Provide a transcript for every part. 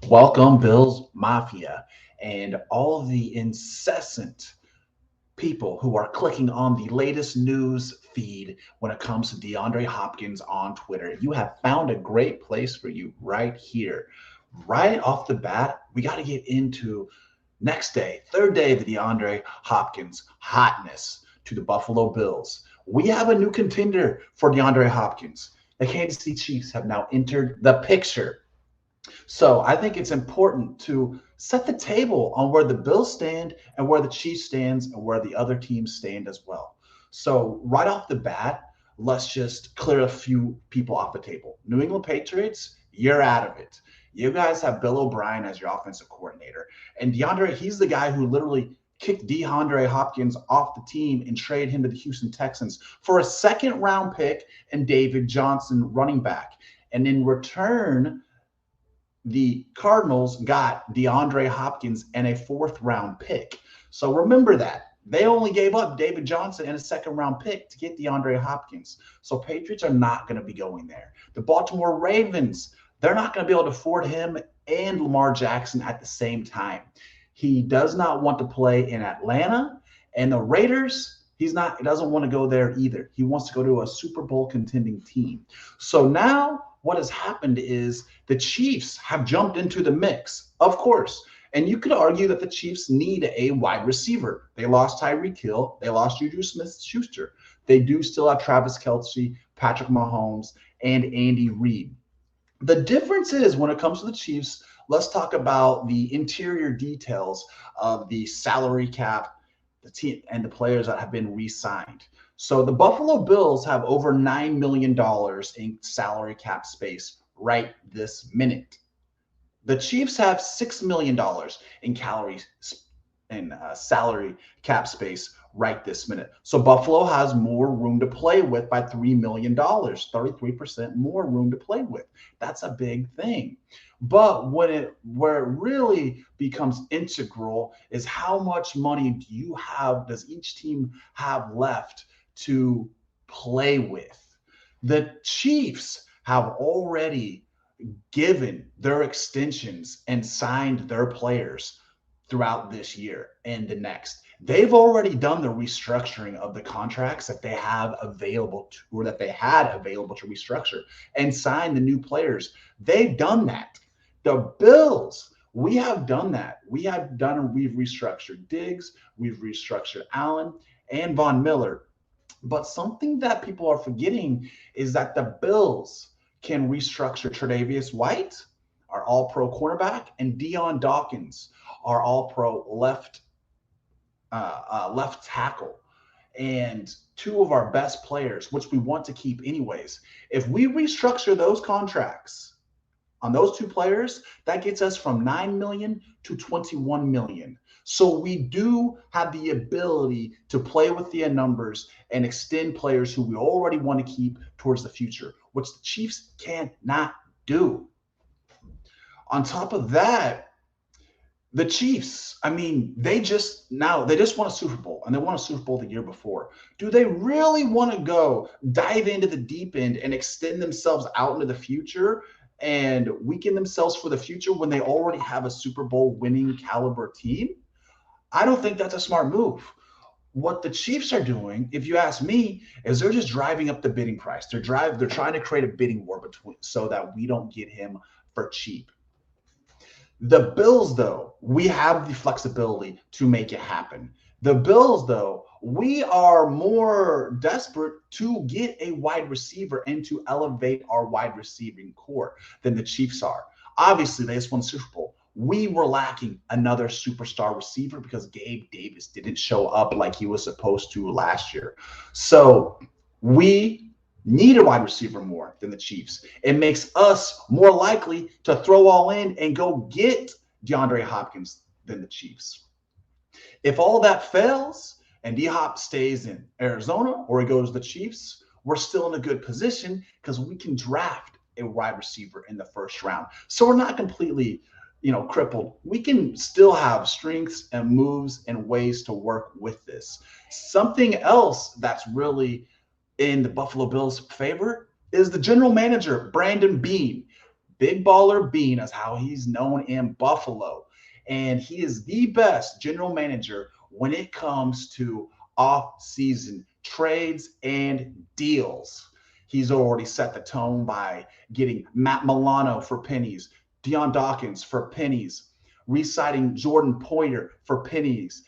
Welcome, Bills Mafia, and all of the incessant people who are clicking on the latest news feed when it comes to DeAndre Hopkins on Twitter. You have found a great place for you right here. Right off the bat, we got to get into next day, third day of the DeAndre Hopkins hotness to the Buffalo Bills. We have a new contender for DeAndre Hopkins. The Kansas City Chiefs have now entered the picture. So I think it's important to set the table on where the Bills stand and where the Chiefs stands and where the other teams stand as well. So right off the bat, let's just clear a few people off the table. New England Patriots, you're out of it. You guys have Bill O'Brien as your offensive coordinator. And DeAndre, he's the guy who literally kicked DeAndre Hopkins off the team and traded him to the Houston Texans for a second round pick and David Johnson running back. And in return, the Cardinals got DeAndre Hopkins and a fourth round pick. So remember that. They only gave up David Johnson and a second round pick to get DeAndre Hopkins. So Patriots are not going to be going there. The Baltimore Ravens, they're not going to be able to afford him and Lamar Jackson at the same time. He does not want to play in Atlanta, and the Raiders, he doesn't want to go there either. He wants to go to a Super Bowl contending team. So now what has happened is the Chiefs have jumped into the mix, of course. And you could argue that the Chiefs need a wide receiver. They lost Tyreek Hill. They lost Juju Smith-Schuster. They do still have Travis Kelce, Patrick Mahomes, and Andy Reid. The difference is when it comes to the Chiefs, let's talk about the interior details of the salary cap, the team, and the players that have been re-signed. So the Buffalo Bills have over $9 million in salary cap space right this minute. The Chiefs have $6 million in salary cap space right this minute. So Buffalo has more room to play with by $3 million, 33% more room to play with. That's a big thing. But where it really becomes integral is how much money does each team have left to play with? The Chiefs have already given their extensions and signed their players throughout this year and the next. They've already done the restructuring of the contracts that they have available to, or that they had available to restructure and sign the new players. They've done that. The Bills, we have done that. We've restructured Diggs, we've restructured Allen and Von Miller. But something that people are forgetting is that the Bills can restructure Tre'Davious White, our all-pro cornerback, and Dion Dawkins, our all-pro left tackle, and two of our best players, which we want to keep anyways. If we restructure those contracts on those two players, that gets us from 9 million to 21 million. So we do have the ability to play with the numbers and extend players who we already want to keep towards the future, which the Chiefs cannot do. On top of that, the Chiefs, I mean, they just won a Super Bowl, and they won a Super Bowl the year before. Do they really want to go dive into the deep end and extend themselves out into the future and weaken themselves for the future when they already have a Super Bowl winning caliber team? I don't think that's a smart move. What the Chiefs are doing, if you ask me, is they're just driving up the bidding price. They're trying to create a bidding war between so that we don't get him for cheap. The Bills, though, we have the flexibility to make it happen. The Bills, though, we are more desperate to get a wide receiver and to elevate our wide receiving core than the Chiefs are. Obviously, they just won the Super Bowl. We were lacking another superstar receiver because Gabe Davis didn't show up like he was supposed to last year. So we need a wide receiver more than the Chiefs. It makes us more likely to throw all in and go get DeAndre Hopkins than the Chiefs. If all that fails and D-Hop stays in Arizona or he goes to the Chiefs, we're still in a good position because we can draft a wide receiver in the first round. So we're not completely crippled. We can still have strengths and moves and ways to work with this. Something else that's really in the Buffalo Bills' favor is the general manager, Brandon Beane. Big Baller Beane is how he's known in Buffalo. And he is the best general manager when it comes to off-season trades and deals. He's already set the tone by getting Matt Milano for pennies, Deion Dawkins for pennies, re-signing Jordan Poyer for pennies,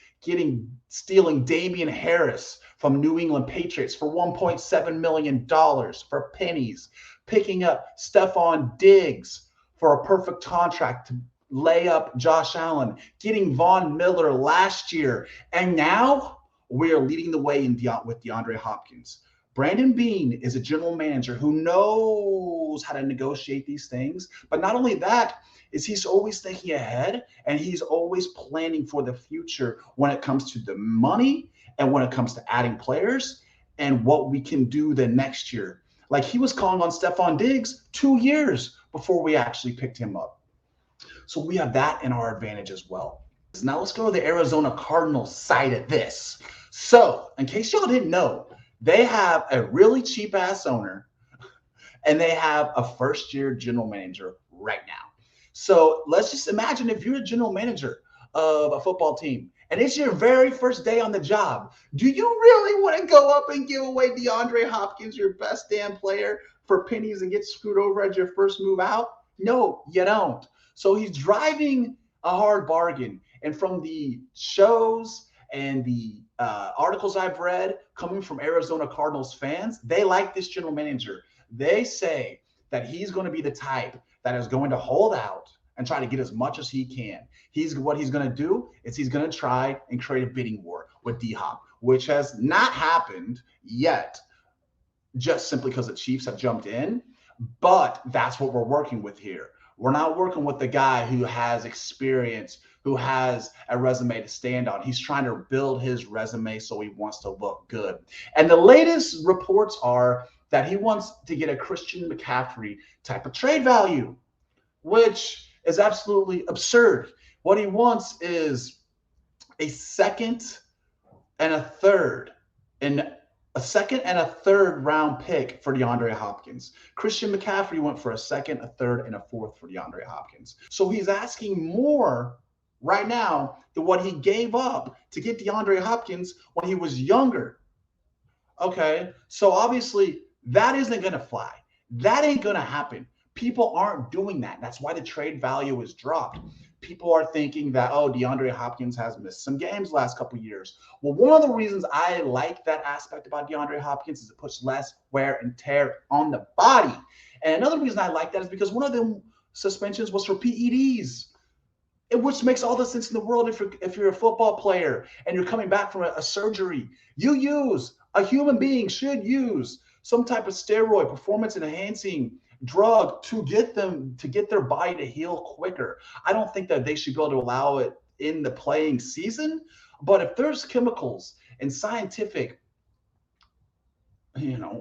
stealing Damian Harris from New England Patriots for $1.7 million for pennies, picking up Stephon Diggs for a perfect contract to lay up Josh Allen, getting Von Miller last year, and now we are leading the way with DeAndre Hopkins. Brandon Beane is a general manager who knows how to negotiate these things, but not only that, is he's always thinking ahead and he's always planning for the future when it comes to the money and when it comes to adding players and what we can do the next year. Like he was calling on Stephon Diggs 2 years before we actually picked him up. So we have that in our advantage as well. Now let's go to the Arizona Cardinals side of this. So in case y'all didn't know, they have a really cheap ass owner and they have a first-year general manager right now. So let's just imagine if you're a general manager of a football team and it's your very first day on the job. Do you really want to go up and give away DeAndre Hopkins, your best damn player, for pennies and get screwed over at your first move out? No, you don't. So he's driving a hard bargain. And from the shows and the articles I've read coming from Arizona Cardinals fans, they like this general manager. They say that he's going to be the type that is going to hold out and try to get as much as he can. What he's going to do is he's going to try and create a bidding war with D-Hop, which has not happened yet, just simply because the Chiefs have jumped in. But that's what we're working with here. We're not working with the guy who has experience, who has a resume to stand on. He's trying to build his resume so he wants to look good. And the latest reports are that he wants to get a Christian McCaffrey type of trade value, which is absolutely absurd. What he wants is a second and a third round pick for DeAndre Hopkins. Christian McCaffrey went for a second, a third, and a fourth for DeAndre Hopkins. So he's asking more right now than what he gave up to get DeAndre Hopkins when he was younger. Okay, so obviously that isn't going to fly. That ain't going to happen. People aren't doing that. That's why the trade value is dropped. People are thinking that, oh, DeAndre Hopkins has missed some games last couple of years. Well, one of the reasons I like that aspect about DeAndre Hopkins is it puts less wear and tear on the body. And another reason I like that is because one of them suspensions was for PEDs, which makes all the sense in the world if you're a football player and you're coming back from a surgery. A human being should use some type of steroid, performance-enhancing drug to get their body to heal quicker. I don't think that they should be able to allow it in the playing season, but if there's chemicals and scientific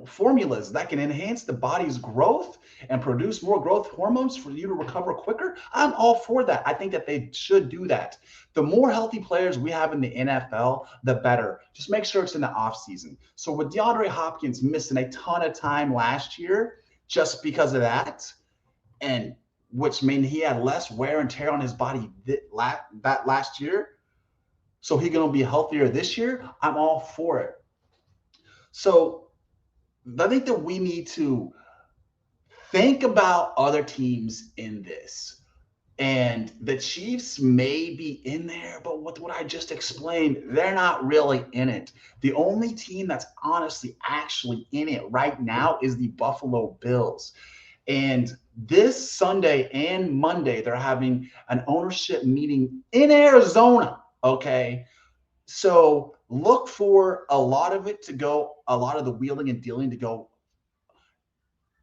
formulas that can enhance the body's growth and produce more growth hormones for you to recover quicker, I'm all for that. I think that they should do that. The more healthy players we have in the NFL, the better. Just make sure it's in the off season. So with DeAndre Hopkins missing a ton of time last year just because of that, and which means he had less wear and tear on his body that last year, so he's going to be healthier this year, I'm all for it. So I think that we need to think about other teams in this. And the Chiefs may be in there, but with what I just explained, they're not really in it. The only team that's honestly actually in it right now is the Buffalo Bills. And this Sunday and Monday, they're having an ownership meeting in Arizona, okay? So look for a lot of the wheeling and dealing to go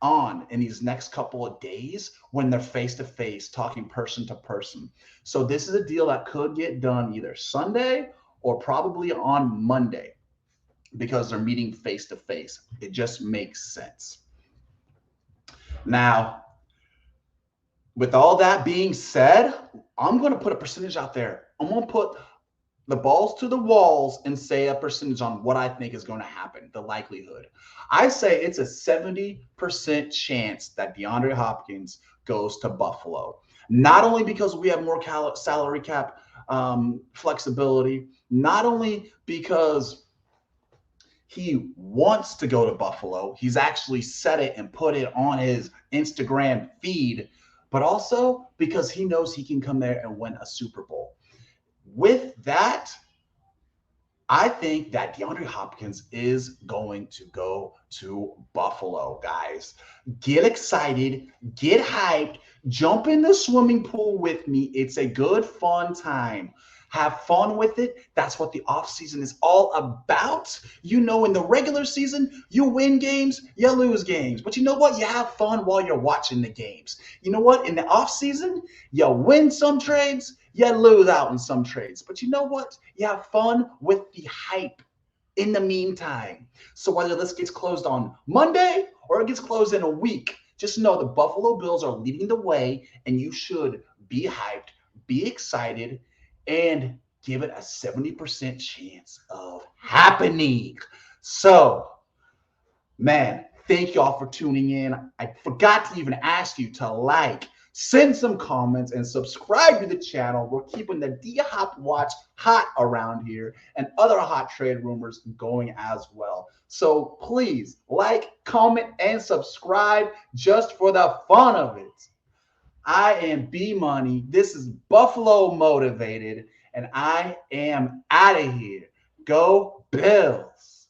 on in these next couple of days when they're face-to-face, talking person to person. So this is a deal that could get done either Sunday or probably on Monday because they're meeting face-to-face. It just makes sense. Now, with all that being said, I'm going to put a percentage out there. I'm going to put the balls to the walls and say a percentage on what I think is going to happen, the likelihood. I say it's a 70% chance that DeAndre Hopkins goes to Buffalo. Not only because we have more salary cap flexibility, not only because he wants to go to Buffalo, he's actually said it and put it on his Instagram feed, but also because he knows he can come there and win a Super Bowl. With that, I think that DeAndre Hopkins is going to go to Buffalo, guys. Get excited, get hyped, jump in the swimming pool with me. It's a good, fun time. Have fun with it. That's what the offseason is all about. You know, in the regular season, you win games, you lose games. But you know what? You have fun while you're watching the games. You know what? In the offseason, you win some trades, you lose out in some trades. But you know what? You have fun with the hype in the meantime. So whether this gets closed on Monday or it gets closed in a week, just know the Buffalo Bills are leading the way, and you should be hyped, be excited, and give it a 70% chance of happening. So, man, thank y'all for tuning in. I forgot to even ask you to like, send some comments, and subscribe to the channel. We're keeping the D-Hop Watch hot around here and other hot trade rumors going as well. So please like, comment, and subscribe just for the fun of it. I am B Money. This is Buffalo Motivated, and I am out of here. Go Bills.